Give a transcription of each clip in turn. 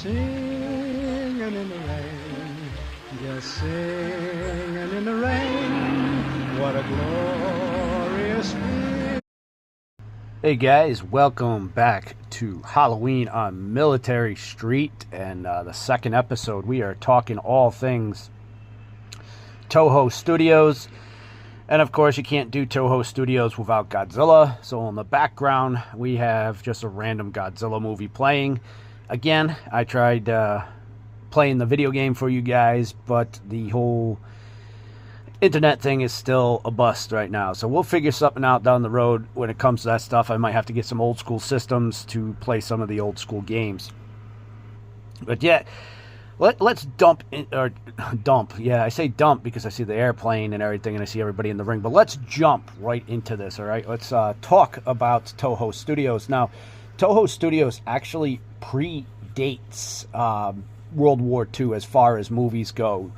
Singing in the rain, just singing in the rain, what a glorious feeling. Hey guys, welcome back to Halloween on Military Street, and the second episode we are talking all things Toho Studios. And of course, you can't do Toho Studios without Godzilla. So in the background, we have just a random Godzilla movie playing. Again, I tried playing the video game for you guys, but the whole internet thing is still a bust right now. So we'll figure something out down the road when it comes to that stuff. I might have to get some old school systems to play some of the old school games. But yeah, let's dump. Yeah, I say dump because I see the airplane and everything, and I see everybody in the ring. But let's jump right into this, all right? Let's talk about Toho Studios. Now, Toho Studios actually predates World War II as far as movies go.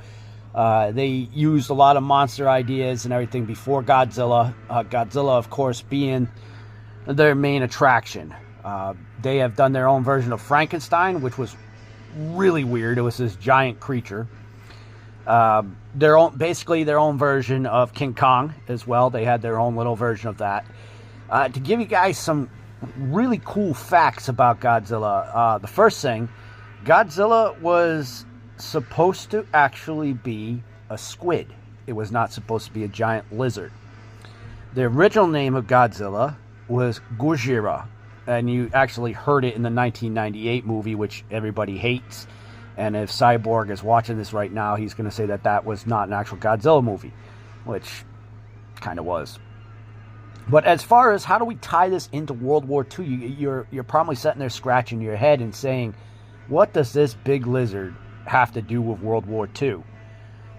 They used a lot of monster ideas and everything before Godzilla. Godzilla, of course, being their main attraction. They have done their own version of Frankenstein, which was really weird. It was this giant creature. Basically their own version of King Kong as well. They had their own little version of that. To give you guys some really cool facts about Godzilla, the first thing, Godzilla was supposed to actually be a squid. It was not supposed to be a giant lizard. The original name of Godzilla was Gojira, and you actually heard it in the 1998 movie, which everybody hates. And if Cyborg is watching this right now, he's going to say that that was not an actual Godzilla movie, which kind of was. But as far as how do we tie this into World War II, you're probably sitting there scratching your head and saying, what does this big lizard have to do with World War II?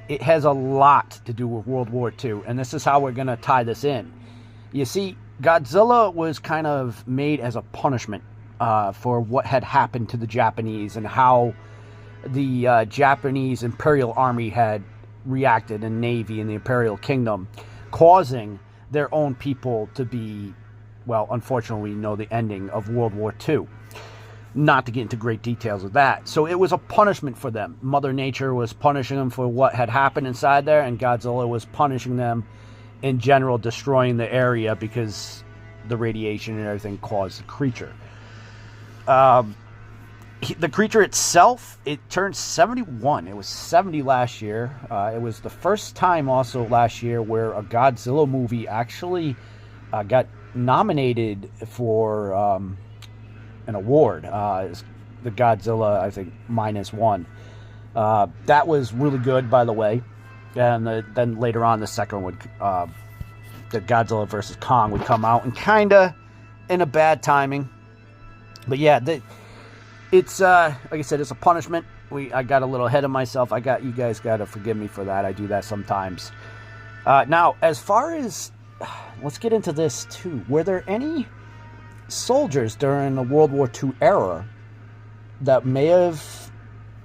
It has a lot to do with World War II, and this is how we're going to tie this in. You see, Godzilla was kind of made as a punishment for what had happened to the Japanese and how the Japanese Imperial Army had reacted, and Navy in the Imperial Kingdom, causing their own people to be, well, unfortunately, we know the ending of World War II. Not to get into great details of that. So it was a punishment for them. Mother Nature was punishing them for what had happened inside there, and Godzilla was punishing them in general, destroying the area because the radiation and everything caused the creature. The creature itself, it turned 71. It was 70 last year. It was the first time also last year where a Godzilla movie actually got nominated for an award. The Godzilla, I think, -1. That was really good, by the way. And then later on, the second one would, the Godzilla vs. Kong would come out, and kind of in a bad timing. But yeah, it's like I said, it's a punishment. I got a little ahead of myself. You guys got to forgive me for that. I do that sometimes. Now, as far as, let's get into this too. Were there any soldiers during the World War II era that may have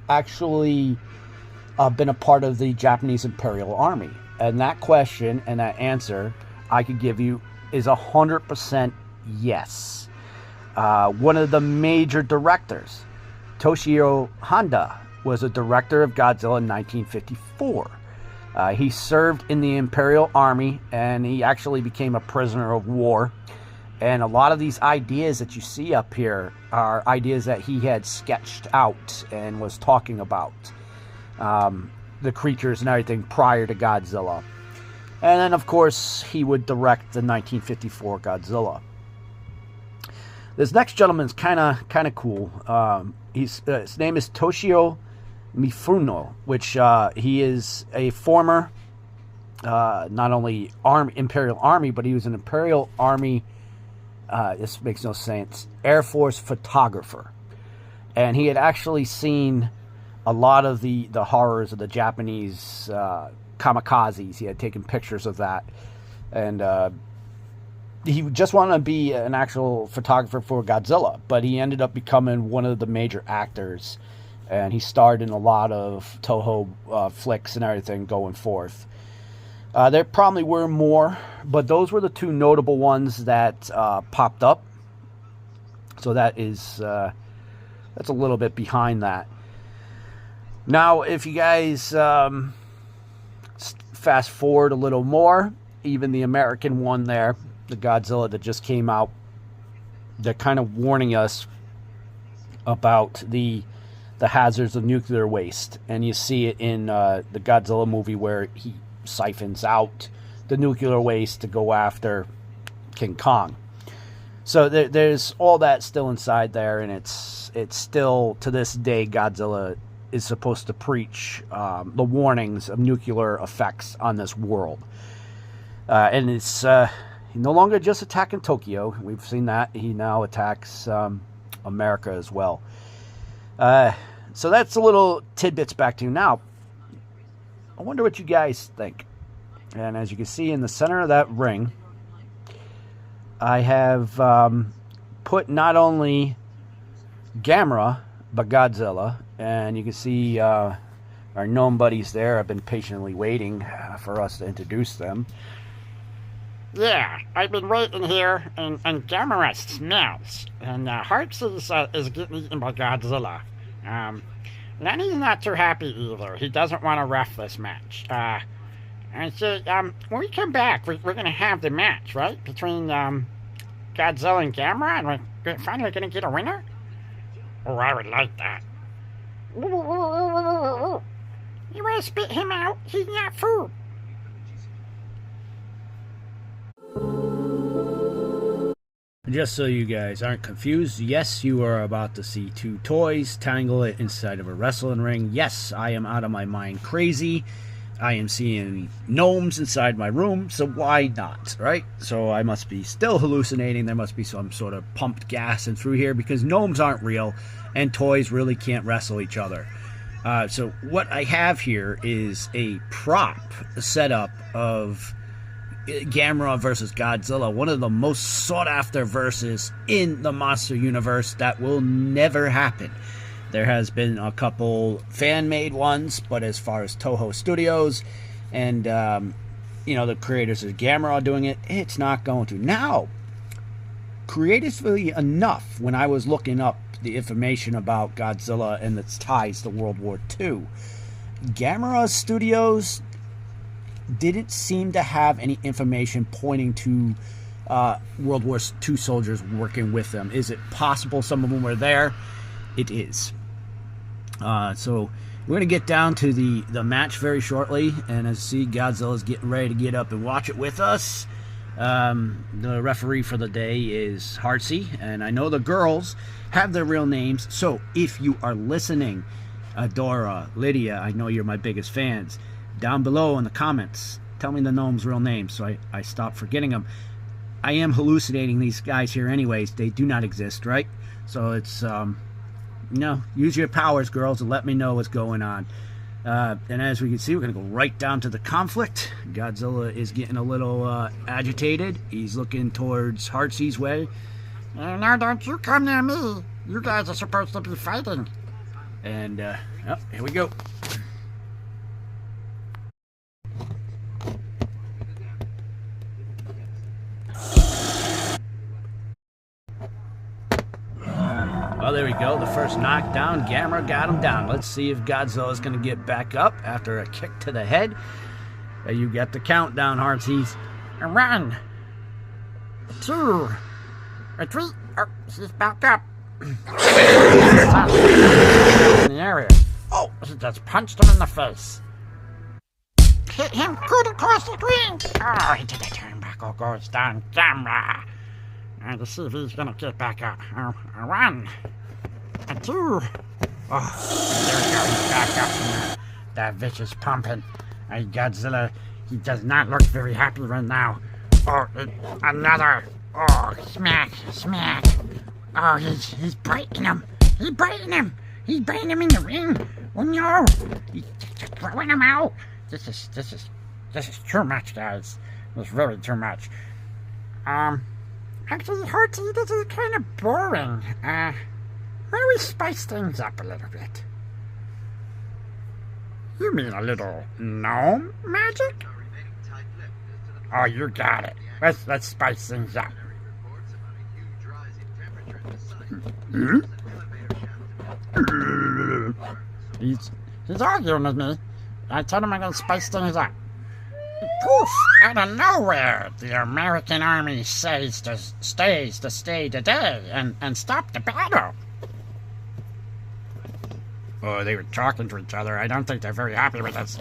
actually been a part of the Japanese Imperial Army? And that question and that answer I could give you is 100% yes. One of the major directors, Toshiro Honda, was a director of Godzilla in 1954. He served in the Imperial Army, and he actually became a prisoner of war. And a lot of these ideas that you see up here are ideas that he had sketched out and was talking about. The creatures and everything prior to Godzilla. And then, of course, he would direct the 1954 Godzilla. This next gentleman's kind of cool. His name is Toshio Mifuno, which he is a former not only Imperial Army, but he was an Imperial Army, this makes no sense, Air Force photographer. And he had actually seen a lot of the horrors of the Japanese kamikazes. He had taken pictures of that. And he just wanted to be an actual photographer for Godzilla, but he ended up becoming one of the major actors, and he starred in a lot of Toho flicks and everything going forth. There probably were more, but those were the two notable ones that popped up. So that is that's a little bit behind that. Now, if you guys fast forward a little more, even the American one there, the Godzilla that just came out, they're kind of warning us about the hazards of nuclear waste. And you see it in the Godzilla movie where he siphons out the nuclear waste to go after King Kong. So there's all that still inside there, and it's still, to this day, Godzilla is supposed to preach the warnings of nuclear effects on this world. And it's no longer just attacking Tokyo. We've seen that. He now attacks America as well. So that's a little tidbits back to you. Now, I wonder what you guys think. And as you can see in the center of that ring, I have put not only Gamera, but Godzilla. And you can see our gnome buddies there have been patiently waiting for us to introduce them. Yeah, I've been waiting here, and Gamera smells, and Hearts is getting eaten by Godzilla. Lenny's not too happy either. He doesn't want to ref this match. And so, when we come back, we're going to have the match, right? Between Godzilla and Gamera, and we're finally going to get a winner? Oh, I would like that. You want to spit him out? He's not food. Just so you guys aren't confused, yes, you are about to see two toys tangle it inside of a wrestling ring. Yes, I am out of my mind crazy. I am seeing gnomes inside my room, so why not, right? So I must be still hallucinating. There must be some sort of pumped gas in through here, because gnomes aren't real and toys really can't wrestle each other. So what I have here is a prop setup of Gamera versus Godzilla, one of the most sought-after verses in the monster universe that will never happen. There has been a couple fan-made ones, but as far as Toho Studios and the creators of Gamera doing it, it's not going to. Now, creatively enough, when I was looking up the information about Godzilla and its ties to World War II, Gamera Studios didn't seem to have any information pointing to World War II soldiers working with them. Is it possible some of them were there? It is. So we're going to get down to the match very shortly, and as you see, Godzilla's getting ready to get up and watch it with us. The referee for the day is Heartsy, and I know the girls have their real names, so if you are listening, Adora, Lydia, I know you're my biggest fans. Down below in the comments, tell me the gnomes' real names so I stop forgetting them. I am hallucinating these guys here anyways. They do not exist, right? So it's, use your powers, girls, and let me know what's going on. And as we can see, we're going to go right down to the conflict. Godzilla is getting a little agitated. He's looking towards Heartsy's way. Now don't you come near me. You guys are supposed to be fighting. And, here we go. Well, there we go. The first knockdown. Gamera got him down. Let's see if Godzilla's going to get back up after a kick to the head. You got the countdown, Heartsies. 1, 2, 3. Oh, she's back up. In the area. Oh, she just punched him in the face. Hit him good across the screen. Oh, he did a turnbuckle. Goes down. Gamera. And to see if he's gonna get back up. 1, 2. Oh, there we go. He's back up. That vicious pumping. Godzilla, he does not look very happy right now. Oh, another. Oh, smack, smack. Oh, he's biting him. He's biting him. He's biting him in the ring. Oh no! He's throwing him out. This is too much, guys. It's really too much. Actually, Heartsy, this is kind of boring. Why don't we spice things up a little bit? You mean a little gnome magic? Oh, you got it. Let's spice things up. He's arguing with me. I told him I'm going to spice things up. Poof! Out of nowhere, the American army stays to stay today and stop the battle. Oh, they were talking to each other. I don't think they're very happy with us.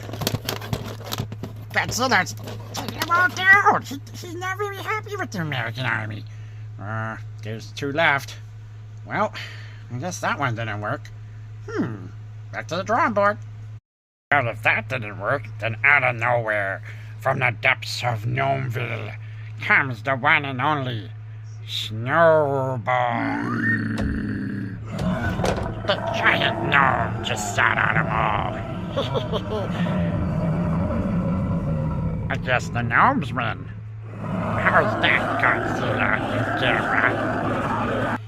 Godzilla's taking them all down. He's not very happy with the American army. There's 2 left. Well, I guess that one didn't work. Back to the drawing board. Well, if that didn't work, then out of nowhere, from the depths of Gnomeville, comes the one and only Snowball. The giant gnome just sat on them all. I guess the gnomes win. How's that, Godzilla, you camera?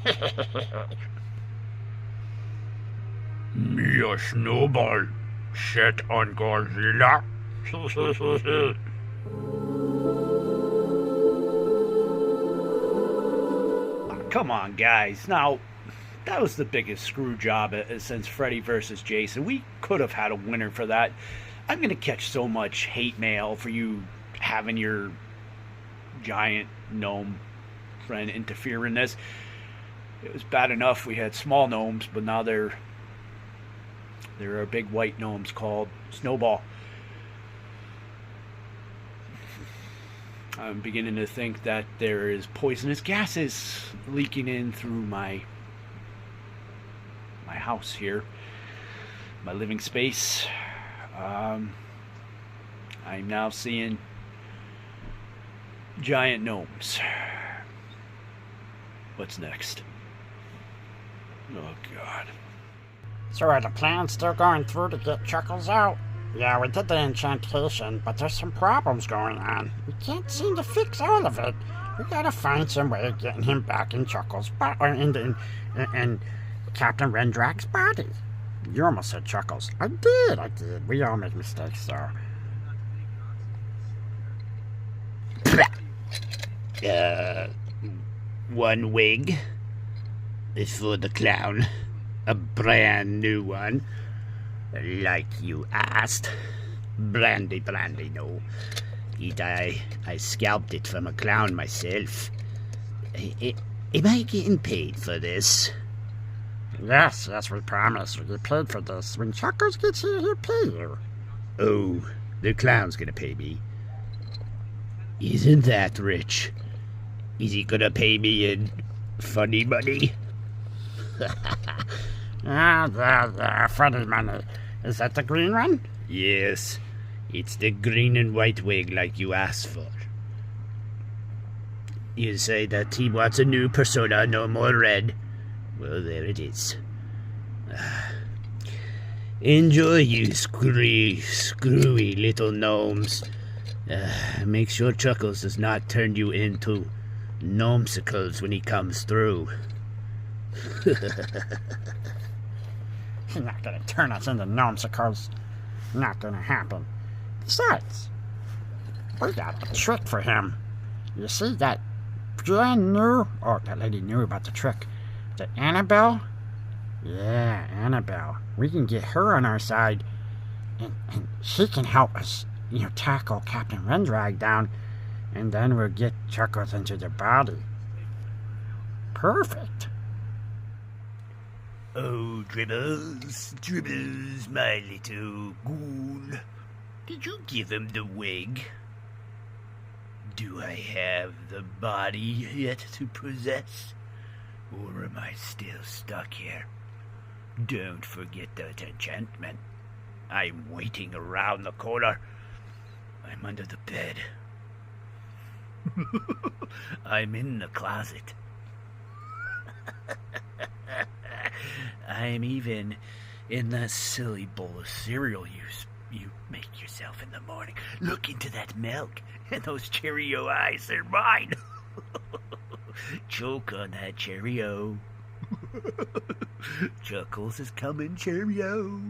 Me a Snowball set on Godzilla. Come on, guys. Now, that was the biggest screw job since Freddy vs. Jason. We could have had a winner for that. I'm going to catch so much hate mail for you having your giant gnome friend interfere in this. It was bad enough we had small gnomes, but now there are big white gnomes called Snowball. I'm beginning to think that there is poisonous gases leaking in through my house here, my living space. I'm now seeing giant gnomes. What's next? Oh, God. So are the plans still going through to get Chuckles out? Yeah, we did the enchantation, but there's some problems going on. We can't seem to fix all of it. We gotta find some way of getting him back in Chuckles' in Captain Rendrak's body. You almost said Chuckles. I did. We all make mistakes, so. One wig is for the clown. A brand new one. Like you asked. Brandy, no. I scalped it from a clown myself. Am I getting paid for this? Yes, we promise. We get paid for this. When Chuckles gets here, he'll pay you. Oh, the clown's gonna pay me. Isn't that rich? Is he gonna pay me in funny money? Yeah, funny money. Is that the green one? Yes, it's the green and white wig like you asked for. You say that he wants a new persona, no more red. Well, there it is. Enjoy, you screwy little gnomes. Make sure Chuckles does not turn you into gnomesicles when he comes through. He's not gonna turn us into gnomesicles. Not gonna happen. Besides, we got a trick for him. You see that brand new... Oh, that lady knew about the trick. The Annabelle? Yeah, Annabelle. We can get her on our side, and she can help us, tackle Captain Rendrak down, and then we'll get Chuckles into the body. Perfect. Oh, Dribbles, my little ghoul. Did you give him the wig? Do I have the body yet to possess? Or am I still stuck here? Don't forget that enchantment. I'm waiting around the corner. I'm under the bed. I'm in the closet. I'm even in that silly bowl of cereal you make yourself in the morning. Look into that milk, and those Cheerio eyes, they're mine. Choke on that Cheerio. Chuckles is coming, Cheerio.